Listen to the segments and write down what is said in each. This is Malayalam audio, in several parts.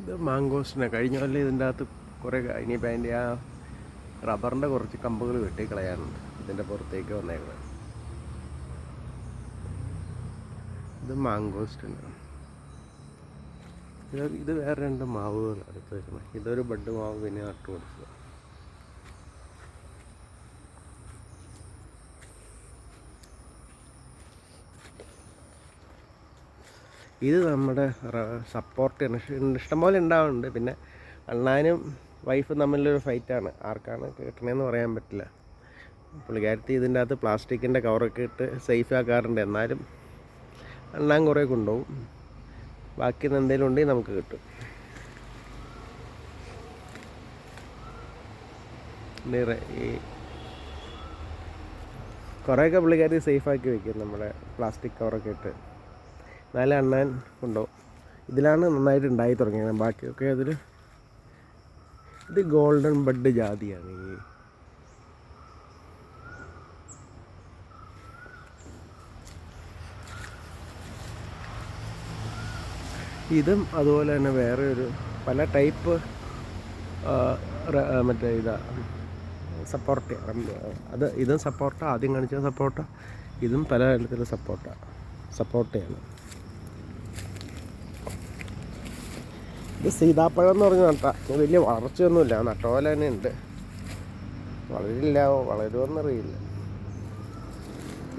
ഇത് മാങ്കോസ്റ്റിനെ കഴിഞ്ഞ കൊല്ലം ഇതിൻ്റെ അകത്ത് കുറേ ഇനിയിപ്പോൾ അതിൻ്റെ ആ റബ്ബറിൻ്റെ കുറച്ച് കമ്പുകൾ വെട്ടിക്കളയാനുണ്ട് ഇതിൻ്റെ പുറത്തേക്ക് വന്നേക്കുന്നത്. ഇത് മാങ്കോസ്റ്റിന്. ഇത് വേറെ രണ്ട് മാവുകൾ അടുത്ത് വെക്കണം. ഇതൊരു ബഡ് മാവ് പിന്നെ നട്ടു കൊടുക്കുക. ഇത് നമ്മുടെ സപ്പോർട്ട് ഇഷ്ടംപോലെ ഉണ്ടാവുന്നുണ്ട്. പിന്നെ അണ്ണാനും വൈഫും തമ്മിലൊരു ഫൈറ്റാണ്, ആർക്കാണ് കിട്ടണമെന്ന് പറയാൻ പറ്റില്ല. പുള്ളിക്കാരത്തി ഇതിൻ്റെ അകത്ത് പ്ലാസ്റ്റിക്കിൻ്റെ കവറൊക്കെ ഇട്ട് സേഫ് ആക്കാറുണ്ട്. എന്നാലും അണ്ണാൻ കുറേ കൊണ്ടുപോകും. ബാക്കി എന്തെങ്കിലും ഉണ്ടെങ്കിൽ നമുക്ക് കിട്ടും. ഈ കുറേയൊക്കെ പുള്ളിക്കാരത്തി സേഫാക്കി വയ്ക്കും നമ്മുടെ പ്ലാസ്റ്റിക് കവറൊക്കെ ഇട്ട്. എന്നാലും അണ്ണാൻ കൊണ്ടുപോകും. ഇതിലാണ് നന്നായിട്ട് ഉണ്ടായി തുടങ്ങിയത്. ബാക്കിയൊക്കെ അതിൽ ഇത് ഗോൾഡൻ ബഡ് ജാതിയാണ്. ഇതും അതുപോലെ തന്നെ വേറെ ഒരു പല ടൈപ്പ് മറ്റേ സപ്പോർട്ട. ഇതും സപ്പോർട്ട, ആദ്യം കാണിച്ച സപ്പോർട്ട. ഇതും പല തരത്തിലുള്ള സപ്പോർട്ടയാണ്. ഇത് സീതാപ്പഴം എന്ന് പറഞ്ഞ നട്ടാ വലിയ വളർച്ചയൊന്നുമില്ല, നട്ട പോലെ തന്നെ ഉണ്ട്. വളരില്ല, വളരുമെന്നറിയില്ല.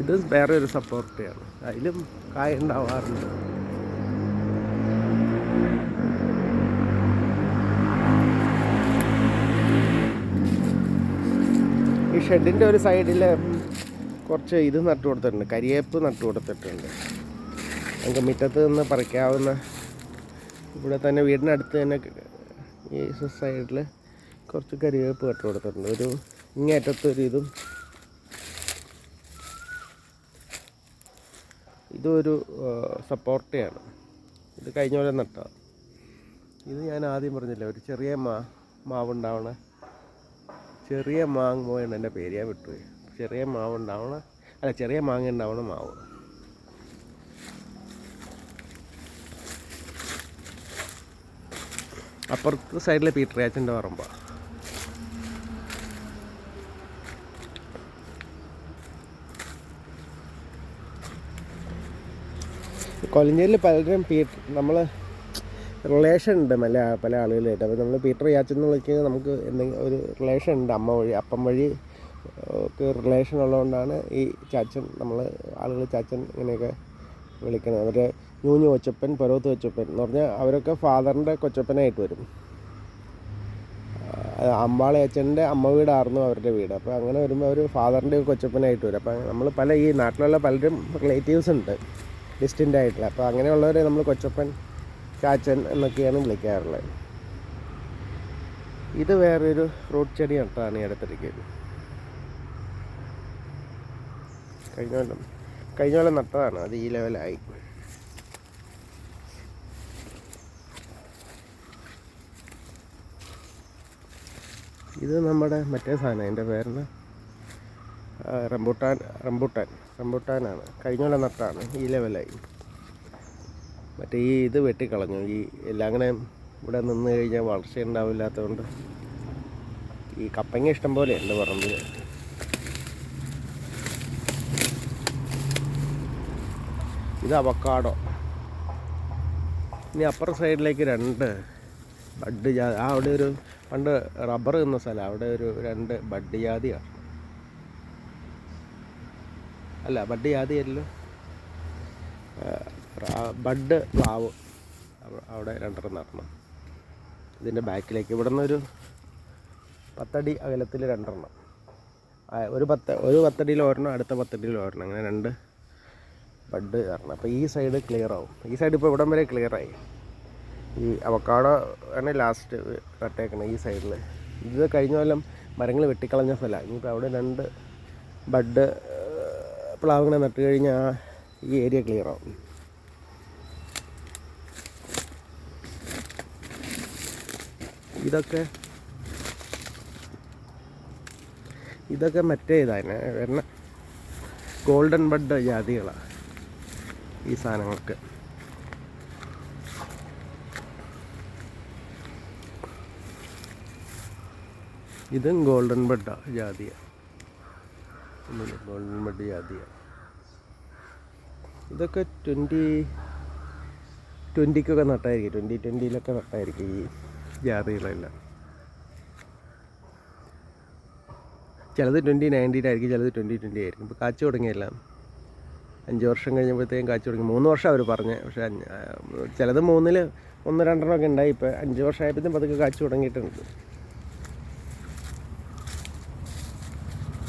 ഇത് വേറെ ഒരു സപ്പോർട്ടയാണ്, അതിലും കായ ഉണ്ടാവാറുണ്ട്. ഈ ഷെഡിൻ്റെ ഒരു സൈഡിൽ കുറച്ച് ഇത് നട്ടു കൊടുത്തിട്ടുണ്ട്, കരിയേപ്പ് നട്ടു കൊടുത്തിട്ടുണ്ട്. നമുക്ക് മുറ്റത്ത് നിന്ന് പറിക്കാവുന്ന, ഇവിടെ തന്നെ വീടിനടുത്ത് തന്നെ ഈ സൈഡിൽ കുറച്ച് കരിവേപ്പ് നട്ടു കൊടുത്തിട്ടുണ്ട്. ഒരു ഇങ്ങേറ്റത്തൊരു ഇതൊരു സപ്പോർട്ടയാണ്. ഇത് കഴിഞ്ഞ പോലെ നട്ടാണ്. ഇത് ഞാൻ ആദ്യം പറഞ്ഞില്ല, ഒരു ചെറിയ മാവുണ്ടാവണ, ചെറിയ മാങ്ങയാണ് എൻ്റെ പേര്, ഞാൻ വിട്ടുപോയി. ചെറിയ മാങ്ങ ഉണ്ടാവണ മാവ്. അപ്പുറത്തെ സൈഡിലെ പീറ്റർ യാച്ചൻ്റെ പറമ്പാണ്. കൊലഞ്ചേരിയിൽ പലരും നമ്മൾ റിലേഷൻ ഉണ്ട് പല ആളുകളായിട്ട്. അപ്പോൾ നമ്മൾ പീറ്റർ യാച്ചെന്ന് വിളിക്കുന്നത് നമുക്ക് എന്തെങ്കിലും ഒരു റിലേഷൻ ഉണ്ട്, അപ്പം വഴി ഒക്കെ റിലേഷൻ ഉള്ളതുകൊണ്ടാണ് ഈ ചാച്ചൻ, ആളുകൾ ചാച്ചൻ ഇങ്ങനെയൊക്കെ വിളിക്കുന്നത്. അവരുടെ ഞൂഞ്ഞു കൊച്ചപ്പൻ, പൊരോത്ത് കൊച്ചപ്പൻ എന്ന് പറഞ്ഞാൽ അവരൊക്കെ ഫാദറിൻ്റെ കൊച്ചപ്പനായിട്ട് വരും. അമ്പാളി അച്ഛൻ്റെ അമ്മ വീടായിരുന്നു അവരുടെ വീട്. അപ്പോൾ അങ്ങനെ വരുമ്പോൾ അവർ ഫാദറിൻ്റെ കൊച്ചപ്പനായിട്ട് വരും. അപ്പോൾ നമ്മൾ ഈ നാട്ടിലുള്ള പലരും റിലേറ്റീവ്സ് ഉണ്ട് ഡിസ്റ്റൻ്റ് ആയിട്ടുള്ള. അപ്പോൾ അങ്ങനെയുള്ളവരെ നമ്മൾ കൊച്ചപ്പൻ, ചാച്ചൻ എന്നൊക്കെയാണ് വിളിക്കാറുള്ളത്. ഇത് വേറൊരു ഫ്രൂട്ട് ചെടി നട്ടതാണ് ഈ അടുത്തിടയ്ക്ക്. കഴിഞ്ഞ കൊല്ലം നട്ടതാണ്, അത് ഈ ലെവലായി. ഇത് നമ്മുടെ മറ്റേ സാധനം, എൻ്റെ പേരിന് റംബൂട്ടാനാണ്. കഴിഞ്ഞ കൊല്ലം നട്ടാണ്, ഈ ലെവലായി. മറ്റേ ഇത് വെട്ടിക്കളഞ്ഞു. എല്ലാം അങ്ങനെ ഇവിടെ നിന്ന് കഴിഞ്ഞാൽ വളർച്ച ഉണ്ടാവില്ലാത്തതുകൊണ്ട്. ഈ കപ്പങ്ങ ഇഷ്ടം പോലെ ഉണ്ട് പറമ്പിൽ. ഇത് അവക്കാഡോ. ഇനി അപ്പുറ സൈഡിലേക്ക് രണ്ട് ബഡ് ജാതി. അവിടെ ഒരു പണ്ട് റബ്ബർ നിന്ന സ്ഥലം, അവിടെ ഒരു രണ്ട് ബഡ് ജാതിയാണ്. അല്ല, ബഡ് ജാതിയല്ലോ, ബഡ് പ്ലാവ്. അവിടെ രണ്ടെണ്ണം നടണം. ഇതിൻ്റെ ബാക്കിലേക്ക് ഇവിടെ നിന്നൊരു 10 അടി അകലത്തിൽ രണ്ടെണ്ണം. ഒരു 10 അടിയിൽ ഒരെണ്ണം, അടുത്ത 10 അടിയിൽ ഒരെണ്ണം, അങ്ങനെ രണ്ട് ബഡ് കാരണം. അപ്പോൾ ഈ സൈഡ് ക്ലിയർ ആവും. ഈ സൈഡ് ഇപ്പോൾ ഇവിടം വരെ ക്ലിയറായി. ഈ അവക്കാഡോ ആണ് ലാസ്റ്റ് നട്ടേക്കണം ഈ സൈഡിൽ. ഇത് കഴിഞ്ഞ കൊല്ലം മരങ്ങൾ വെട്ടിക്കളഞ്ഞ സ്ഥലമാണ്. ഇനിയിപ്പോൾ അവിടെ രണ്ട് ബഡ് പ്ലാവുകളെ നട്ട് കഴിഞ്ഞാൽ ഈ ഏരിയ ക്ലിയർ ആവും. ഇതൊക്കെ മറ്റേ ഇതാണ്, ഗോൾഡൻ ബഡ് ജാതികളാണ് ഈ സാധനങ്ങൾക്ക്. ഇതും ഗോൾഡൻ ബെഡാ ജാതിയ. ഗോൾഡൻ ബെഡ് ജാതിയ. ഇതൊക്കെ 2020-ക്കൊക്കെ നട്ടായിരിക്കും. 2020-ലൊക്കെ നട്ടായിരിക്കും ഈ ജാതികളെല്ലാം. ചിലത് 2019-ആയിരിക്കും, ചിലത് 2020 ആയിരിക്കും. ഇപ്പോൾ കാച്ചു തുടങ്ങിയെല്ലാം 5 വർഷം കഴിഞ്ഞപ്പോഴത്തേക്കും കാച്ചു തുടങ്ങി. 3 വർഷം അവർ പറഞ്ഞത്. പക്ഷേ ചിലത് 3-ൽ 1-2 എണ്ണമൊക്കെ ഉണ്ടായി. ഇപ്പോൾ 5 വർഷം ആയപ്പോഴത്തേക്കും പതുക്കെ കാച്ചു തുടങ്ങിയിട്ടുണ്ട്.